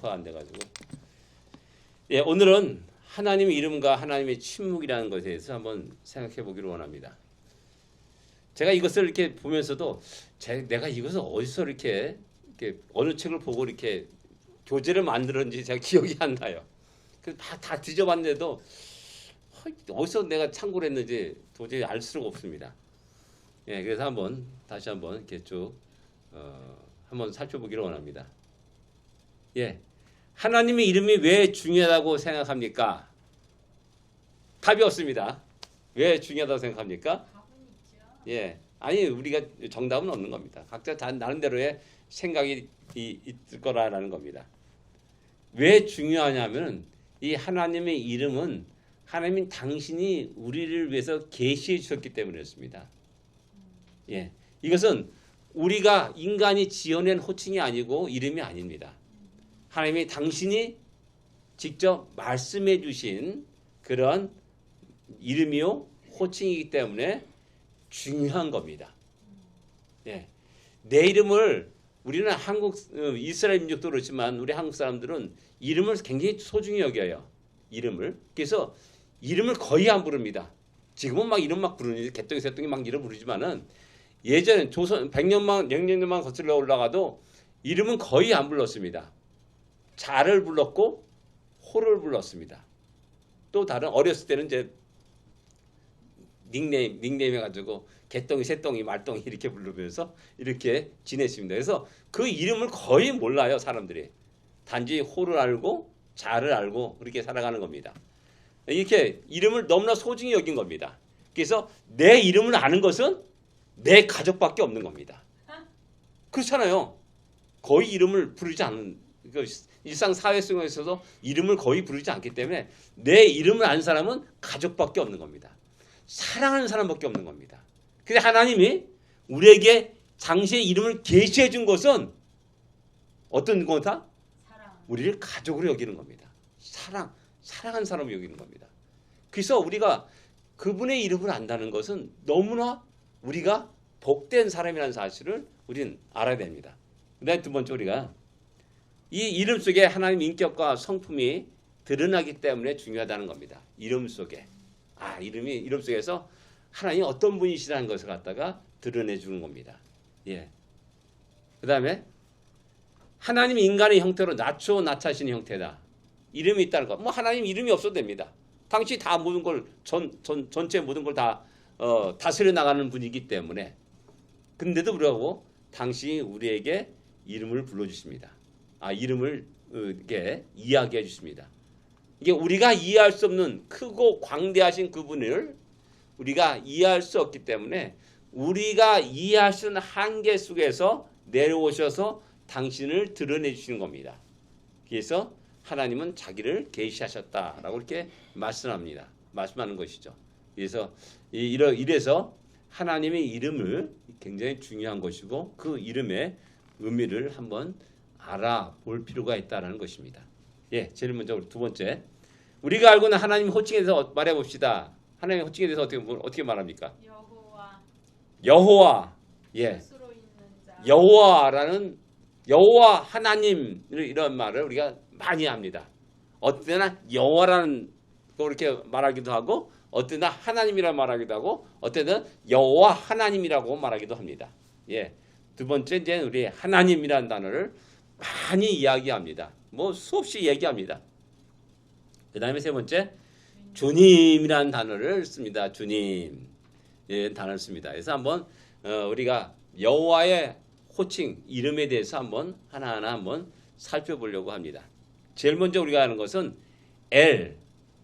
녹화가 안 돼가지고. 예, 오늘은 하나님의 이름과 하나님의 침묵이라는 것에 대해서 한번 생각해 보기를 원합니다. 제가 이것을 이렇게 보면서도 내가 이것을 어디서 이렇게 어느 책을 보고 이렇게 교재를 만들었는지 제가 기억이 안 나요. 그래서 다 뒤져봤는데도 어디서 내가 참고를 했는지 도저히 알 수가 없습니다. 예, 그래서 다시 한번 이렇게 쭉 한번 살펴보기를 원합니다. 예, 하나님의 이름이 왜 중요하다고 생각합니까? 답이 없습니다. 왜 중요하다고 생각합니까? 예, 아니 우리가 정답은 없는 겁니다. 각자 다 나름대로의 생각이 있을 거라는 겁니다. 왜 중요하냐면 이 하나님의 이름은 하나님 당신이 우리를 위해서 계시해 주셨기 때문이었습니다. 예, 이것은 우리가 인간이 지어낸 호칭이 아니고 이름이 아닙니다. 하나님이 당신이 직접 말씀해 주신 그런 이름이요 호칭이기 때문에 중요한 겁니다. 예, 내 이름을 우리는 이스라엘 민족도 그렇지만 우리 한국 사람들은 이름을 굉장히 소중히 여겨요. 이름을. 그래서 이름을 거의 안 부릅니다. 지금은 막 이름 막 부르니 개똥이 새똥이 막 이름 부르지만은 예전에 조선 100년만 거슬러 올라가도 이름은 거의 안 불렀습니다. 자를 불렀고 호를 불렀습니다. 또 다른 어렸을 때는 이제 닉네임 해가지고 개똥이 새똥이 말똥이 이렇게 부르면서 이렇게 지냈습니다. 그래서 그 이름을 거의 몰라요 사람들이. 단지 호를 알고 자를 알고 그렇게 살아가는 겁니다. 이렇게 이름을 너무나 소중히 여긴 겁니다. 그래서 내 이름을 아는 것은 내 가족밖에 없는 겁니다. 그렇잖아요. 거의 이름을 부르지 않는 일상 사회 속에서도 이름을 거의 부르지 않기 때문에 내 이름을 아는 사람은 가족밖에 없는 겁니다. 사랑하는 사람밖에 없는 겁니다. 근데 하나님이 우리에게 당신의 이름을 계시해 준 것은 어떤 거다? 우리를 가족으로 여기는 겁니다. 사랑하는 사람을 여기는 겁니다. 그래서 우리가 그분의 이름을 안다는 것은 너무나 우리가 복된 사람이라는 사실을 우리는 알아야 됩니다. 그다음에 두 번째 우리가 이 이름 속에 하나님 인격과 성품이 드러나기 때문에 중요하다는 겁니다. 이름 속에. 이름 속에서 하나님이 어떤 분이시라는 것을 갖다가 드러내 주는 겁니다. 예. 그다음에 하나님이 인간의 형태로 낮추시는 형태다. 이름이 있다는 것. 하나님 이름이 없어도 됩니다. 당신이 다 모든 걸 전체 모든 걸 다 다스려 나가는 분이기 때문에. 근데도 불구하고 당신이 우리에게 이름을 불러 주십니다. 이름을 이렇게 이야기해 주십니다. 이게 우리가 이해할 수 없는 크고 광대하신 그분을 우리가 이해할 수 없기 때문에 우리가 이해할 수 있는 한계 속에서 내려오셔서 당신을 드러내 주시는 겁니다. 그래서 하나님은 자기를 계시하셨다라고 이렇게 말씀하는 것이죠. 그래서 이래서 하나님의 이름을 굉장히 중요한 것이고 그 이름의 의미를 한번 알아볼 필요가 있다는 것입니다. 예, 제일 먼저 두 번째 우리가 알고 있는 하나님 호칭에 대해서 말해 봅시다. 하나님의 호칭에 대해서 어떻게 말합니까? 여호와. 예. 여호와 하나님 이런 말을 우리가 많이 합니다. 어떤 때나 여호와라는 거 이렇게 말하기도 하고 어떤 때나 하나님이라고 말하기도 하고 어떤 때는 여호와 하나님이라고 말하기도 합니다. 예. 두 번째 이제 우리 하나님이라는 단어를 많이 이야기합니다. 수없이 얘기합니다. 그다음에 세 번째 주님이라는 단어를 씁니다. 주님 단어를 씁니다. 그래서 한번 우리가 여호와의 호칭 이름에 대해서 한번 하나하나 한번 살펴보려고 합니다. 제일 먼저 우리가 하는 것은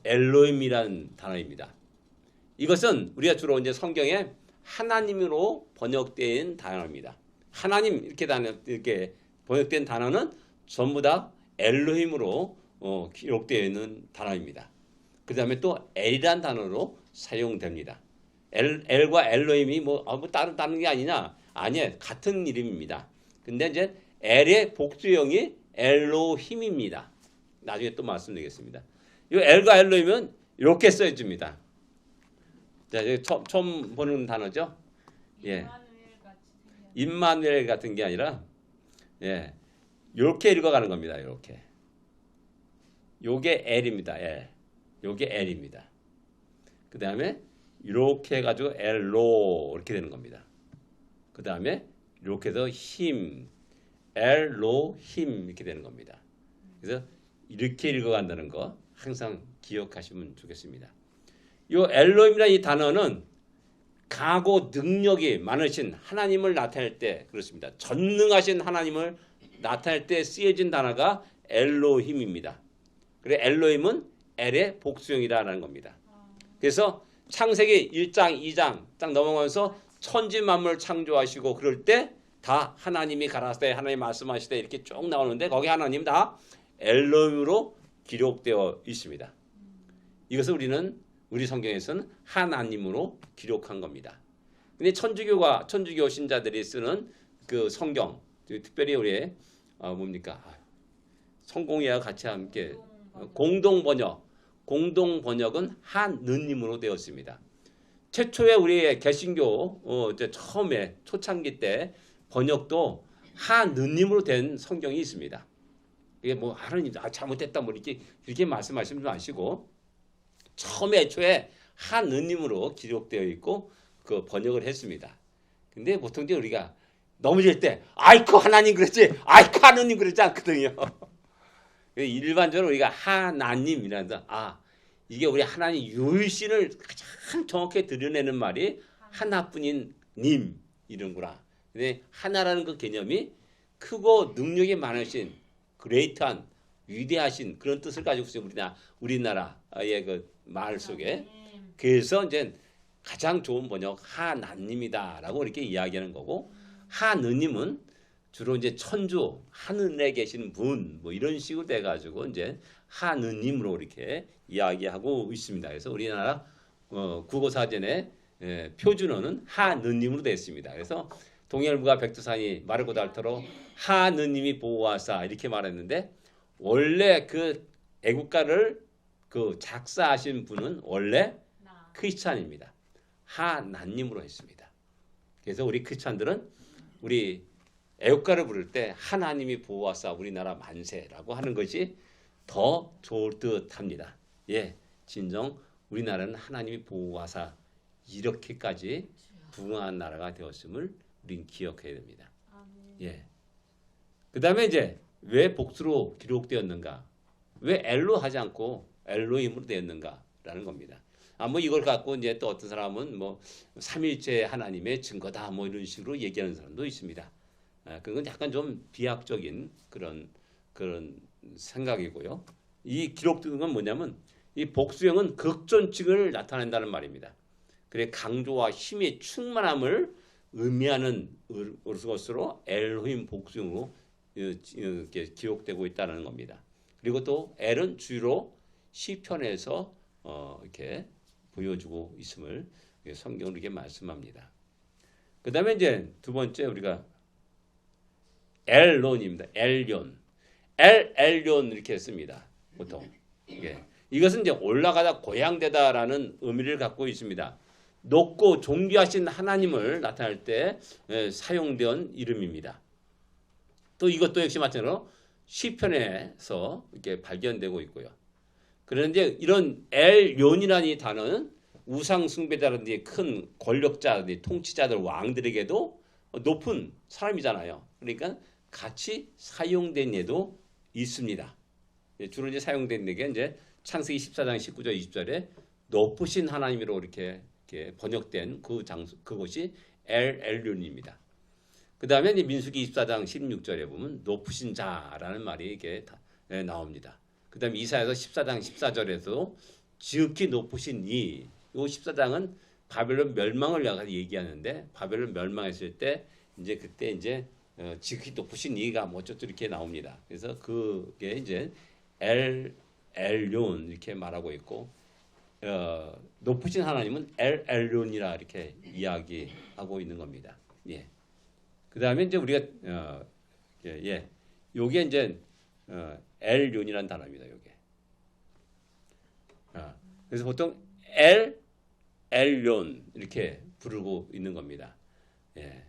엘로힘이라는 단어입니다. 이것은 우리가 주로 이제 성경에 하나님으로 번역된 단어입니다. 하나님 이렇게 번역된 단어는 전부 다 엘로힘으로 기록되어 있는 단어입니다. 그 다음에 또 엘이라는 단어로 사용됩니다. 엘과 엘로힘이 다른 게 아니냐? 아니에요. 같은 이름입니다. 근데 이제 엘의 복수형이 엘로힘입니다. 나중에 또 말씀드리겠습니다. 이 엘과 엘로힘은 이렇게 써집니다. 자, 여기 처음 보는 단어죠. 예. 임마누엘 같은 게 아니라 예. 이렇게 읽어가는 겁니다. 이렇게. 요게 L입니다. L. 요게 L입니다. 그 다음에 이렇게 해가지고 L로 이렇게 되는 겁니다. 그 다음에 이렇게 해서 힘, L로 힘 이렇게 되는 겁니다. 그래서 이렇게 읽어간다는 거 항상 기억하시면 좋겠습니다. 요 엘로힘이라는 이 단어는 강하고 능력이 많으신 하나님을 나타낼 때 그렇습니다. 전능하신 하나님을 나타낼 때 쓰여진 단어가 엘로힘입니다. 그래 엘로힘은 L의 복수형이라는 겁니다. 그래서 창세기 1장, 2장 딱 넘어가면서 천지 만물을 창조하시고 그럴 때 다 하나님이 가라사대 하나님 말씀하시되 이렇게 쭉 나오는데 거기 하나님 다 엘로힘으로 기록되어 있습니다. 이것을 우리 성경에서는 하나님으로 기록한 겁니다. 근데 천주교 신자들이 쓰는 그 성경, 특별히 우리의 뭡니까? 성공회와 같이 함께 공동 번역은 하느님으로 되었습니다. 최초의 우리의 개신교 처음에 초창기 때 번역도 하느님으로 된 성경이 있습니다. 이게 뭐 하느님 잘못됐다 뭐 이렇게 말씀하시지 마시고 처음에 애초에 하느님으로 기록되어 있고 그 번역을 했습니다. 근데 보통 이제 우리가 넘어질 때 아이고 하나님 그랬지, 아이고 하느님 그랬지 않거든요. 일반적으로 우리가 하나님이라는 이게 우리 하나님 유일신을 가장 정확히 드러내는 말이 하나뿐인 님 이런구나. 근데 하나라는 그 개념이 크고 능력이 많으신 그레이트한 위대하신 그런 뜻을 가지고 있어요. 우리나라의 그 말 속에. 그래서 이제 가장 좋은 번역 하나님이다라고 이렇게 이야기하는 거고 하느님은 주로 이제 천주 하늘에 계신 분 뭐 이런 식으로 돼 가지고 이제 하느님으로 이렇게 이야기하고 있습니다. 그래서 우리나라 국어사전의 표준어는 하느님으로 되어 있습니다. 그래서 동해물과 백두산이 마르고 닳도록 하느님이 보호하사 이렇게 말했는데 원래 그 애국가를 그 작사하신 분은 원래 크리스찬입니다. 하나님으로 했습니다. 그래서 우리 크리스찬들은 우리 애국가를 부를 때 하나님이 보호하사 우리나라 만세라고 하는 것이 더 좋을 듯합니다. 예, 진정 우리나라는 하나님이 보호하사 이렇게까지 부흥한 나라가 되었음을 우린 기억해야 됩니다. 예. 그 다음에 이제 왜 복수로 기록되었는가? 왜 엘로 하지 않고 엘로힘으로 되었는가라는 겁니다. 뭐 이걸 갖고 이제 또 어떤 사람은 뭐 삼일째 하나님의 증거다 뭐 이런 식으로 얘기하는 사람도 있습니다. 그건 약간 좀 비약적인 그런 생각이고요. 이 기록된 건 뭐냐면 이 복수형은 극존칭을 나타낸다는 말입니다. 그래 강조와 힘의 충만함을 의미하는 것으로 엘로힘 복수형으로 이렇게 기록되고 있다는 겁니다. 그리고 또 엘은 주로 시편에서 이렇게 보여주고 있음을 성경으로 이렇게 말씀합니다. 그 다음에 이제 두 번째 우리가 엘론입니다. 엘론 이렇게 씁니다. 보통 이것은 이제 올라가다 고향되다라는 의미를 갖고 있습니다. 높고 존귀하신 하나님을 나타낼 때 사용된 이름입니다. 또 이것도 역시 마찬가지로 시편에서 이렇게 발견되고 있고요. 그런데 이런 엘론이라는 이 단어는 우상 숭배자라든지 큰 권력자들, 통치자들, 왕들에게도 높은 사람이잖아요. 그러니까 같이 사용된 예도 있습니다. 주로 이제 사용된 게 이제 창세기 14장 19절 20절에 높으신 하나님으로 이렇게 번역된 그 장소 그것이 엘론입니다. 그 다음에 이제 민수기 24장 16절에 보면 높으신 자라는 말이 이렇게 나옵니다. 그 다음에 이사야서 14장 14절에도 지극히 높으신 이 14장은 바벨론 멸망을 얘기하는데 바벨론 멸망했을 때 이제 그때 이제 지극히 높으신 이가 뭐 어쩌고 이렇게 나옵니다. 그래서 그게 이제 엘론 이렇게 말하고 있고 높으신 하나님은 엘론이라 이렇게 이야기하고 있는 겁니다. 예. 그 다음에 이제 우리가 요게 이제 엘론이라는 단어입니다. 요게. 그래서 보통 엘론 이렇게 부르고 있는 겁니다. 예.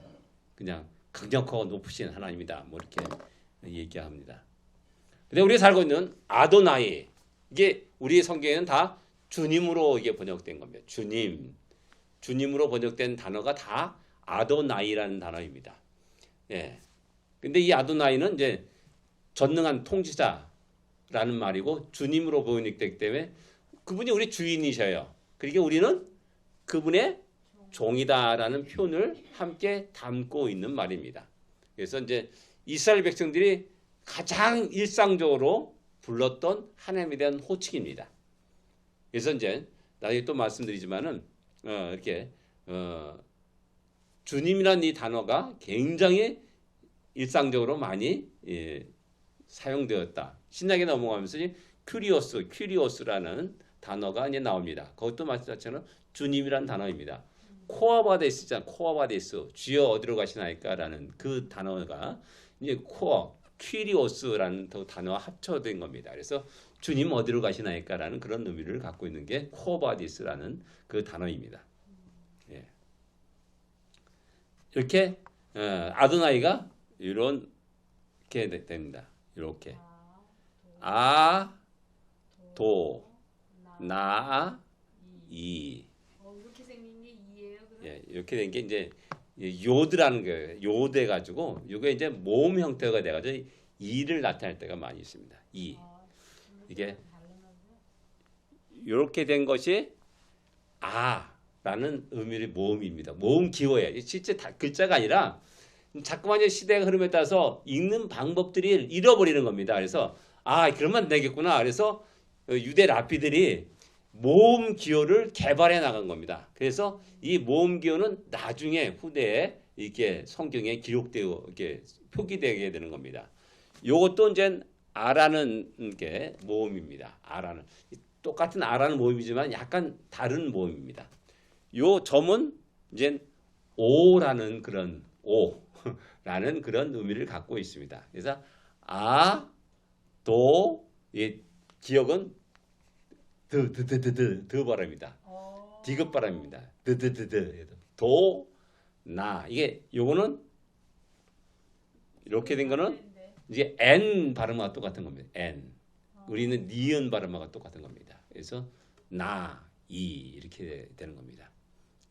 그냥 강력하고 높으신 하나님이다. 뭐 이렇게 얘기합니다. 근데 우리가 살고 있는 아도나이 이게 우리 성경에는 다 주님으로 이게 번역된 겁니다. 주님으로 번역된 단어가 다 아도나이라는 단어입니다. 예. 근데 이 아도나이는 이제 전능한 통치자라는 말이고 주님으로 번역되기 때문에 그분이 우리 주인이셔요. 그러니까 우리는 그분의 종이다라는 표현을 함께 담고 있는 말입니다. 그래서 이제 이스라엘 백성들이 가장 일상적으로 불렀던 하나님에 대한 호칭입니다. 그래서 이제 나중에 또 말씀드리지만은 이렇게 주님이라는 이 단어가 굉장히 일상적으로 많이 사용되었다. 신약에 넘어가면서 큐리오스라는 단어가 이제 나옵니다. 그것도 마찬가지로 주님이라는 단어입니다. 코아바데스 있잖아. 코아바데스. 주여 어디로 가시나이까라는 그 단어가 이제 퀴리오스라는 단어와 합쳐진 겁니다. 그래서 주님 어디로 가시나이까라는 그런 의미를 갖고 있는 게 코아바데스라는 그 단어입니다. 예. 이렇게 아도나이가 이렇게 됩니다. 이렇게 도, 나, 이. 이렇게 생긴 게 이예요, 그럼? 예, 이렇게 된 게 이제 요드라는 거예요. 요드 가지고 이게 이제 모음 형태가 돼 가지고 이를 나타낼 때가 많이 있습니다. 이. 이게 이렇게 된 것이 아라는 의미의 모음입니다. 모음 기호예요. 실제 글자가 아니라 자꾸만 시대의 흐름에 따라서 읽는 방법들이 잃어버리는 겁니다. 그래서 그러면 안 되겠구나. 그래서 유대 랍비들이 모음 기호를 개발해 나간 겁니다. 그래서 이 모음 기호는 나중에 후대에 이렇게 성경에 기록되고 이렇게 표기되게 되는 겁니다. 요것도 이제 아라는 게 모음입니다. 아라는 똑같은 아라는 모음이지만 약간 다른 모음입니다. 요 점은 이제 오라는 그런 오라는 그런 의미를 갖고 있습니다. 그래서 기억은 드 바람이다. 디귿 바람입니다. 나 이게 요거는 이렇게 된 거는 이제 n 발음과 똑같은 겁니다. n 우리는 니은 발음과 똑같은 겁니다. 그래서 이렇게 되는 겁니다.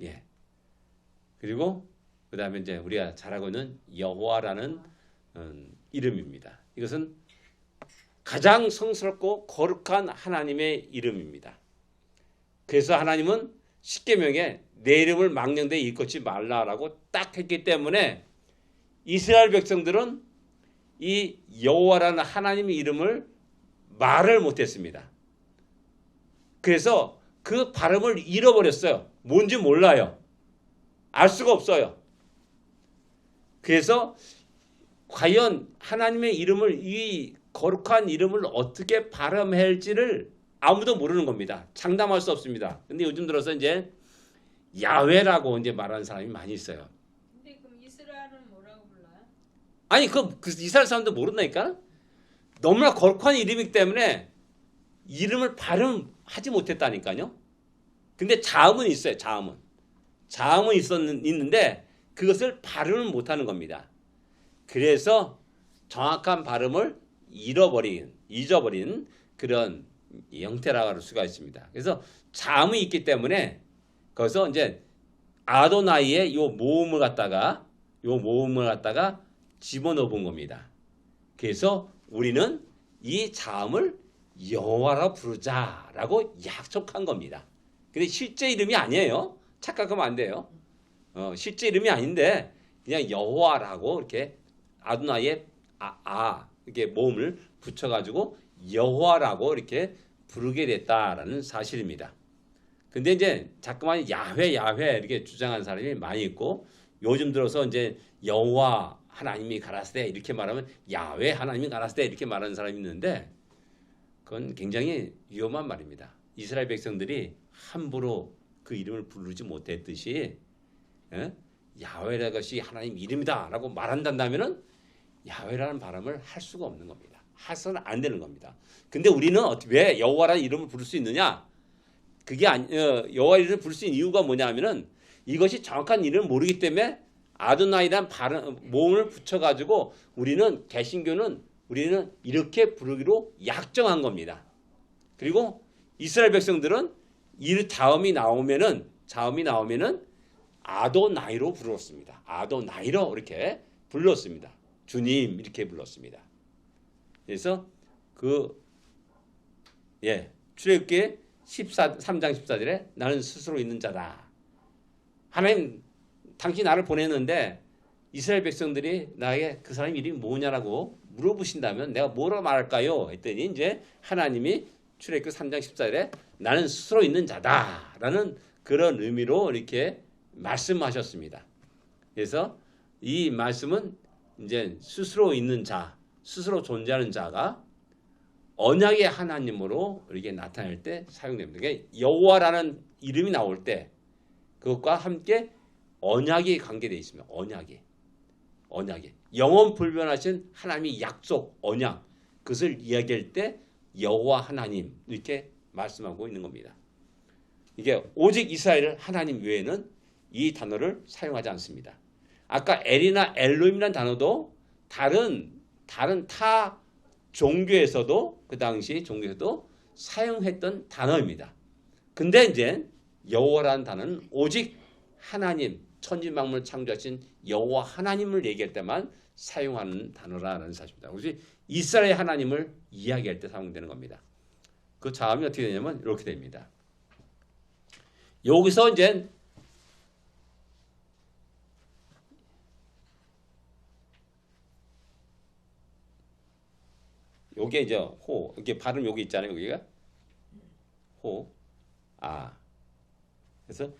예. 그리고 그다음에 이제 우리가 잘 알고 있는 여호와라는 이름입니다. 이것은 가장 성스럽고 거룩한 하나님의 이름입니다. 그래서 하나님은 십계명에 내 이름을 망령되이 일컫지 말라라고 딱 했기 때문에 이스라엘 백성들은 이 여호와라는 하나님의 이름을 말을 못했습니다. 그래서 그 발음을 잃어버렸어요. 뭔지 몰라요. 알 수가 없어요. 그래서 과연 하나님의 이름을 이 거룩한 이름을 어떻게 발음해야 할지를 아무도 모르는 겁니다. 장담할 수 없습니다. 근데 요즘 들어서 이제 야훼라고 이제 말하는 사람이 많이 있어요. 근데 그럼 이스라엘은 뭐라고 불러요? 아니 그 이스라엘 사람도 모른다니까. 너무나 거룩한 이름이기 때문에 이름을 발음하지 못했다니까요. 근데 자음은 있어요. 자음은 있는데 그것을 발음을 못하는 겁니다. 그래서 정확한 발음을 잊어버린 그런 형태라고 할 수가 있습니다. 그래서 자음이 있기 때문에 거기서 이제 아도나이의 요 모음을 갖다가 집어넣은 겁니다. 그래서 우리는 이 자음을 여호와라 부르자라고 약속한 겁니다. 근데 실제 이름이 아니에요. 착각하면 안 돼요. 실제 이름이 아닌데 그냥 여호와라고 이렇게 아도나이의 이렇게 모음을 붙여가지고 여호와라고 이렇게 부르게 됐다라는 사실입니다. 근데 이제 자꾸만 야훼 이렇게 주장하는 사람이 많이 있고 요즘 들어서 이제 여호와 하나님이 가라사대 이렇게 말하면 야훼 하나님이 가라사대 이렇게 말하는 사람이 있는데 그건 굉장히 위험한 말입니다. 이스라엘 백성들이 함부로 그 이름을 부르지 못했듯이 야훼라는 것이 하나님 이름이다라고 말한다면은 야훼라는 발음을 할 수가 없는 겁니다. 해서는 안 되는 겁니다. 근데 우리는 왜 여호와라는 이름을 부를 수 있느냐? 그게 여호와 이름을 부를 수 있는 이유가 뭐냐면은 이것이 정확한 이름을 모르기 때문에 아도나이란 모음을 붙여가지고 우리는 개신교는 이렇게 부르기로 약정한 겁니다. 그리고 이스라엘 백성들은 이 자음이 나오면은 아도나이로 불렀습니다. 아도나이로 이렇게 불렀습니다. 주님 이렇게 불렀습니다. 그래서 출애굽기 3장 14절에 나는 스스로 있는 자다. 하나님 당신 나를 보냈는데 이스라엘 백성들이 나에게 그 사람 이름이 뭐냐라고 물어보신다면 내가 뭐라 말할까요? 했더니 이제 하나님이 출애굽기 3장 14절에 나는 스스로 있는 자다라는 그런 의미로 이렇게 말씀하셨습니다. 그래서 이 말씀은 이제 스스로 있는 자, 스스로 존재하는 자가 언약의 하나님으로 이렇게 나타날 때 사용됩니다. 그러니까 여호와라는 이름이 나올 때 그것과 함께 언약이 관계되어 있습니다. 언약이 영원 불변하신 하나님의 약속, 언약 그것을 이야기할 때 여호와 하나님 이렇게 말씀하고 있는 겁니다. 이게 오직 이스라엘 하나님 외에는 이 단어를 사용하지 않습니다. 아까 엘이나 엘로힘이라는 단어도 다른 타 종교에서도 그 당시 종교에서도 사용했던 단어입니다. 근데 이제 여호와라는 단어는 오직 하나님 천지만물을 창조하신 여호와 하나님을 얘기할 때만 사용하는 단어라는 사실입니다. 그래서 이스라엘 하나님을 이야기할 때 사용되는 겁니다. 그 자음이 어떻게 되냐면 이렇게 됩니다. 여기서 이제 요게 이제 호 이렇게 발음 여기 있잖아요. 여기가 호 그래서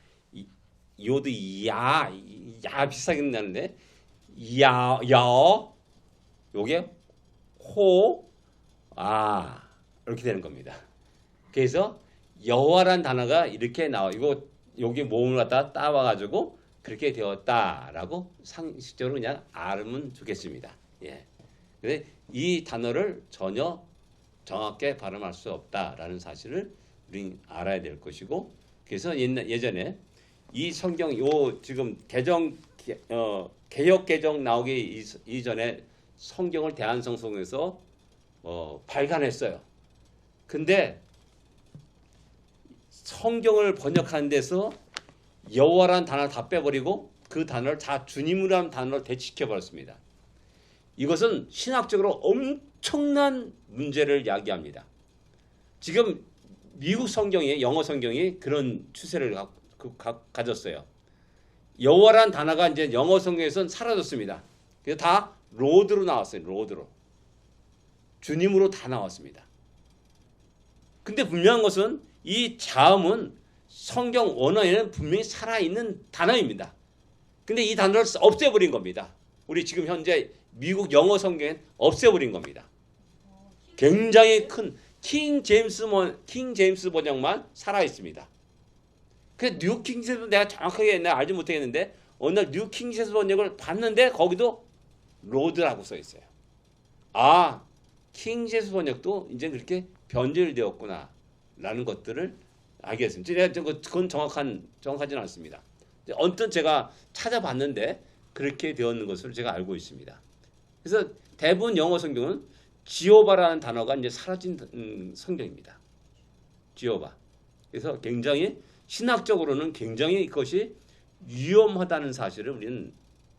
요도 야 비슷하게 나는데 요게 호 이렇게 되는 겁니다. 그래서 여호와라는 단어가 이렇게 나와. 여기 모음을 갖다 따와가지고 그렇게 되었다라고 상식적으로 그냥 알면 좋겠습니다. 예. 근데 이 단어를 전혀 정확하게 발음할 수 없다라는 사실을 우리 알아야 될 것이고, 그래서 예전에 이 성경 지금 개역 개정 나오기 이전에 성경을 대한성서에서 발간했어요. 근데 성경을 번역하는 데서 여호와라는 단어를 다 빼버리고 그 단어를 다 주님이라는 단어를 대치시켜 버렸습니다. 이것은 신학적으로 엄청난 문제를 야기합니다. 지금 미국 성경이 영어 성경이 그런 추세를 가졌어요. 여호와라는 단어가 이제 영어 성경에서는 사라졌습니다. 그래서 다 로드로 나왔어요. 로드로. 주님으로 다 나왔습니다. 근데 분명한 것은 이 자음은 성경 원어에는 분명히 살아있는 단어입니다. 근데 이 단어를 없애버린 겁니다. 우리 지금 현재 미국 영어 성경엔 없애버린 겁니다. 굉장히 큰 킹 제임스 번역만 살아있습니다. 그래서 뉴 킹 제임스 내가 정확하게 알지 못하겠는데 어느 날 뉴 킹 제임스 번역을 봤는데 거기도 로드라고 써 있어요. 킹 제임스 번역도 이제 그렇게 변질되었구나 라는 것들을 알게 됐습니다. 그건 정확하지는 않습니다. 언뜻 제가 찾아봤는데 그렇게 되었는 것을 제가 알고 있습니다. 그래서 대부분 영어 성경은 지오바라는 단어가 이제 사라진 성경입니다. 지오바. 그래서 굉장히 신학적으로는 굉장히 이것이 위험하다는 사실을 우리는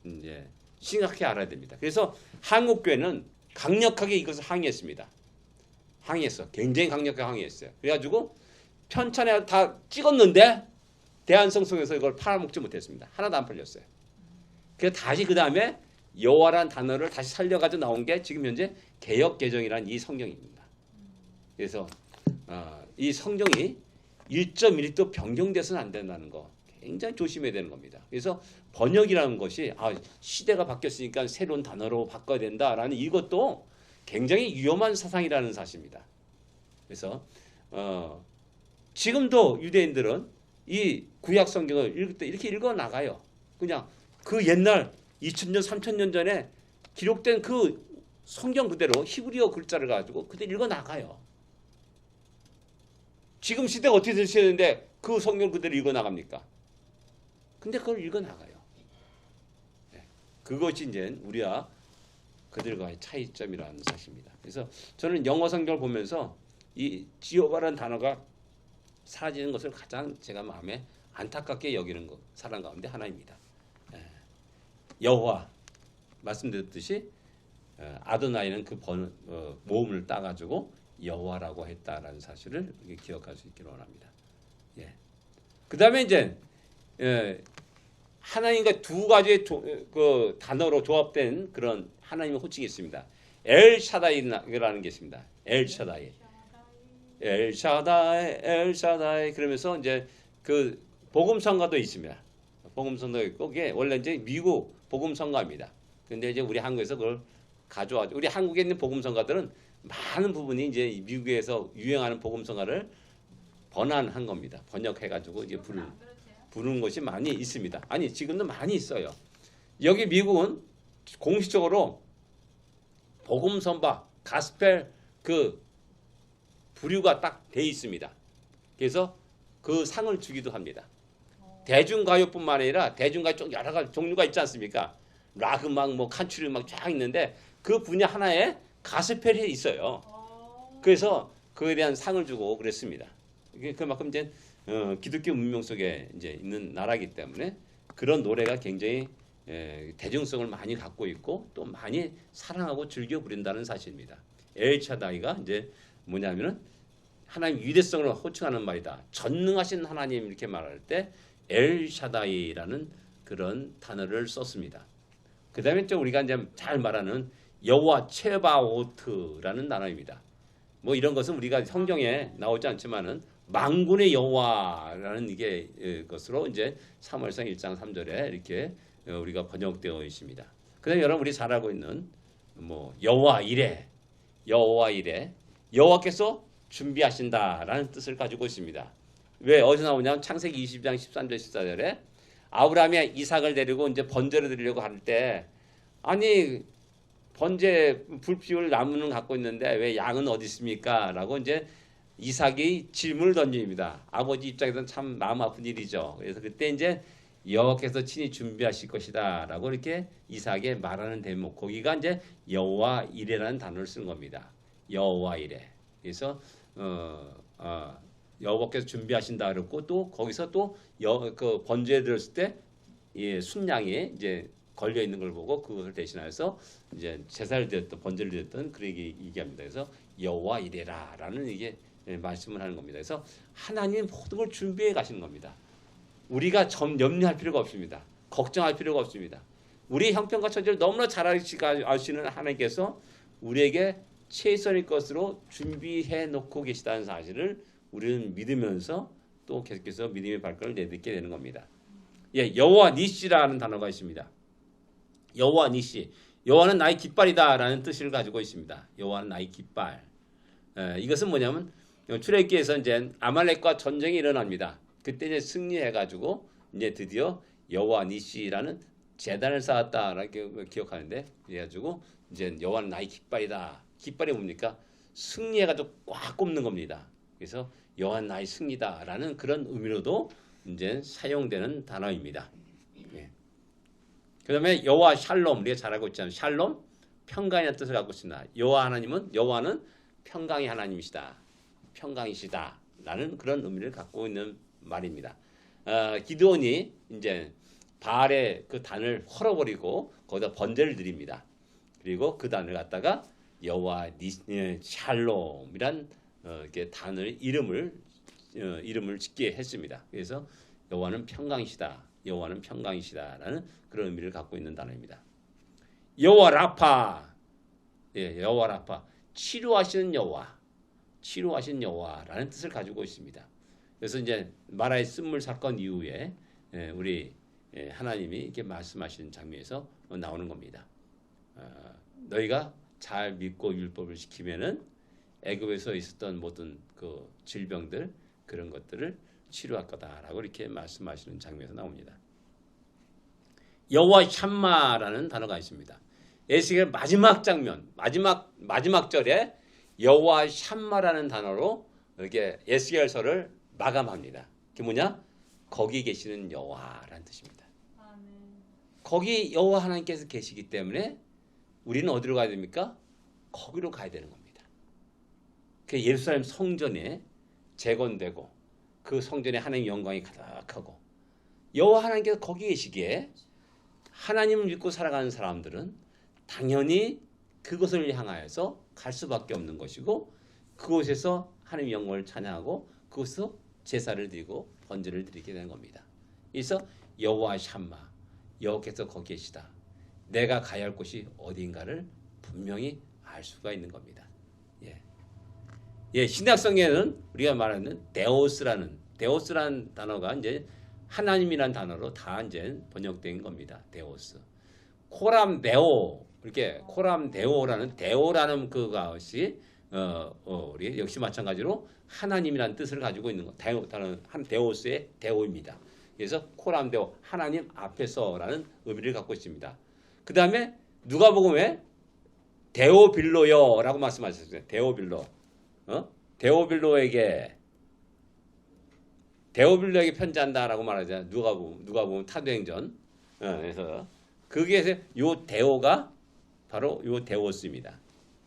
이제 심각하게 알아야 됩니다. 그래서 한국교회는 강력하게 이것을 항의했습니다. 굉장히 강력하게 항의했어요. 그래가지고 편찬에 다 찍었는데 대한성서에서 이걸 팔아먹지 못했습니다. 하나도 안 팔렸어요. 그래서 다시 그 다음에 여호와라는 단어를 다시 살려가지고 나온 게 지금 현재 개역개정이라는 이 성경입니다. 그래서 이 성경이 1.1도 변경돼서는 안 된다는 거 굉장히 조심해야 되는 겁니다. 그래서 번역이라는 것이 시대가 바뀌었으니까 새로운 단어로 바꿔야 된다라는 이것도 굉장히 위험한 사상이라는 사실입니다. 그래서 지금도 유대인들은 이 구약 성경을 읽을 때 이렇게 읽어 나가요. 그냥 그 옛날 2000년, 3000년 전에 기록된 그 성경 그대로 히브리어 글자를 가지고 그대로 읽어 나가요. 지금 시대가 어떻게 되시는데 그 성경 그대로 읽어 나갑니까? 근데 그걸 읽어 나가요. 그것이 이제 우리와 그들과의 차이점이라는 사실입니다. 그래서 저는 영어 성경을 보면서 이 지오바라는 단어가 사라지는 것을 가장 제가 마음에 안타깝게 여기는 것 사람 가운데 하나입니다. 여호와 말씀드렸듯이 아도나이는 그 모음을 따가지고 여호와라고 했다라는 사실을 기억할 수 있기를 원합니다. 예. 그 다음에 이제 하나님과 두 가지의 그 단어로 조합된 그런 하나님의 호칭이 있습니다. 엘샤다이라는 게 있습니다. 엘샤다이. 엘샤다이, 엘샤다이 그러면서 이제 그 복음성가도 있습니다. 복음성가도 있고 그게 원래 이제 미국 복음성가입니다. 근데 이제 우리 한국에서 그걸 가져와죠. 우리 한국에 있는 복음성가들은 많은 부분이 이제 미국에서 유행하는 복음성가를 번안한 겁니다. 번역해가지고 이제 부르는 것이 많이 있습니다. 아니 지금도 많이 있어요. 여기 미국은 공식적으로 복음선바, 가스펠 그 부류가 딱 돼 있습니다. 그래서 그 상을 주기도 합니다. 대중가요뿐만 아니라 대중가요 쪽 여러 가지 종류가 있지 않습니까? 락 음악, 뭐 칸츄리 음악 쫙 있는데 그 분야 하나에 가스펠이 있어요. 그래서 그에 대한 상을 주고 그랬습니다. 그만큼 이제 기독교 문명 속에 이제 있는 나라이기 때문에 그런 노래가 굉장히 대중성을 많이 갖고 있고 또 많이 사랑하고 즐겨 부른다는 사실입니다. 엘샤다이가 이제 뭐냐면은 하나님 위대성을 호칭하는 말이다. 전능하신 하나님 이렇게 말할 때 엘샤다이라는 그런 단어를 썼습니다. 그다음에 또 우리가 이제 잘 말하는 여호와 체바오트라는 단어입니다. 뭐 이런 것은 우리가 성경에 나오지 않지만은 만군의 여호와라는 이게 것으로 이제 사무엘상 1장 3절에 이렇게 우리가 번역되어 있습니다. 그다음에 여러분 우리 잘 알고 있는 뭐 여호와 이레, 여호와 이레, 여호와께서 준비하신다라는 뜻을 가지고 있습니다. 왜 어디서 나오냐면 창세기 20장 13절 14절에 아브라함이 이삭을 데리고 이제 번제를 드리려고 할 때 아니 번제 불 피울 나무는 갖고 있는데 왜 양은 어디 있습니까? 라고 이제 이삭이 질문을 던집니다. 아버지 입장에서는 참 마음 아픈 일이죠. 그래서 그때 이제 여호와께서 친히 준비하실 것이다라고 이렇게 이삭에 말하는 대목 거기가 이제 여호와 이레라는 단어를 쓴 겁니다. 여호와 이레. 그래서 여호와께서 준비하신다 그랬고 또 거기서 또 그 번제에 들었을 때 순양이 이제 걸려 있는 걸 보고 그것을 대신해서 이제 제사를 드렸던 번제를 드렸던 그 얘기합니다. 그래서 여호와 이레라라는 이게 말씀을 하는 겁니다. 그래서 하나님 모든 걸 준비해 가시는 겁니다. 우리가 염려할 필요가 없습니다. 걱정할 필요가 없습니다. 우리 형편과 처지를 너무나 잘 아시는 하나님께서 우리에게 최선의 것으로 준비해 놓고 계시다는 사실을 우리는 믿으면서 또 계속해서 믿음의 발걸음을 내딛게 되는 겁니다. 예, 여호와 니시라는 단어가 있습니다. 여호와 니시, 여호와는 나의 깃발이다라는 뜻을 가지고 있습니다. 여호와는 나의 깃발. 이것은 뭐냐면 출애굽기에서 이제 아말렉과 전쟁이 일어납니다. 그때 이제 승리해가지고 이제 드디어 여호와 니시라는 제단을 쌓았다라고 기억하는데 그래가지고 이제 여호와는 나의 깃발이다. 깃발이 뭡니까? 승리해가지고 꽉 꼽는 겁니다. 그래서 여호와는 나의 승리다라는 그런 의미로도 이제 사용되는 단어입니다. 예. 그다음에 여호와 샬롬 우리가 잘 알고 있잖아요. 샬롬 평강이라는 뜻을 갖고 있습니다. 여호와는 평강의 하나님이시다. 평강이시다라는 그런 의미를 갖고 있는 말입니다. 기드온이 이제 바알의 그 단을 헐어버리고 거기다 번제를 드립니다. 그리고 그 단을 갖다가 여호와 샬롬이란 이렇게 단을 이름을 짓게 했습니다. 그래서 여호와는 평강이시다라는 그런 의미를 갖고 있는 단어입니다. 여호와 라파, 여호와 라파, 치료하시는 여호와라는 뜻을 가지고 있습니다. 그래서 이제 마라의 쓴물 사건 이후에 우리 하나님이 이렇게 말씀하시는 장면에서 나오는 겁니다. 너희가 잘 믿고 율법을 지키면은 애굽에서 있었던 모든 그 질병들 그런 것들을 치료할 거다라고 이렇게 말씀하시는 장면에서 나옵니다. 여호와 샴마라는 단어가 있습니다. 에스겔 마지막 장면, 마지막 절에 여호와 샴마라는 단어로 이렇게 에스겔서를 마감합니다. 그게 뭐냐? 거기 계시는 여호와라는 뜻입니다. 아멘. 거기 여호와 하나님께서 계시기 때문에 우리는 어디로 가야 됩니까? 거기로 가야 되는 겁니다. 그 예루살렘 성전에 재건되고 그 성전에 하나님의 영광이 가득하고 여호와 하나님께서 거기 계시기에 하나님을 믿고 살아가는 사람들은 당연히 그것을 향하여서 갈 수밖에 없는 것이고 그곳에서 하나님의 영광을 찬양하고 그곳에서 제사를 드리고 번제를 드리게 되는 겁니다. 그래서 여호와 샴마, 여호와께서 거기 계시다. 내가 가야 할 곳이 어디인가를 분명히 알 수가 있는 겁니다. 신약성경에는 우리가 말하는 데오스라는 단어가 이제 하나님이라는 단어로 다 이제 번역된 겁니다. 데오스. 코람데오 이렇게 코람데오라는 데오라는 그것이 우리 역시 마찬가지로 하나님이라는 뜻을 가지고 있는 것. 데오스의 데오입니다. 그래서 코람데오 하나님 앞에서라는 의미를 갖고 있습니다. 그 다음에 누가복음에 데오빌로여라고 말씀하셨어요. 데오빌로. 데오빌로에게 편지한다라고 말하잖아요. 누가복음 타도행전. 그래서 거기에서 요 데오가 바로 요 데오스입니다.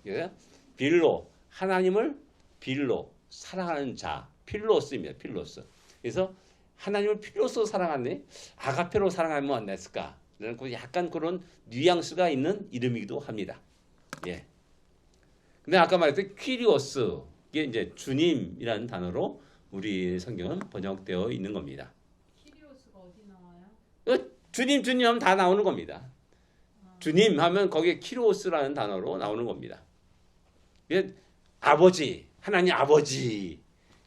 그래서 빌로 하나님을 빌로 사랑하는 자 필로스입니다. 필로스. 그래서 하나님을 필로스로 사랑하네 아가페로 사랑하면 안 됐을까? 약간 그런 뉘앙스가 있는 이름이기도 합니다. 예. 근데 아까 말했던 퀴리오스 이게 이제 주님이라는 단어로 우리 성경은 번역되어 있는 겁니다. 키리오스가 어디 나와요? 주님 하면 다 나오는 겁니다. 주님 하면 거기에 키리오스라는 단어로 나오는 겁니다. 아버지, 하나님 아버지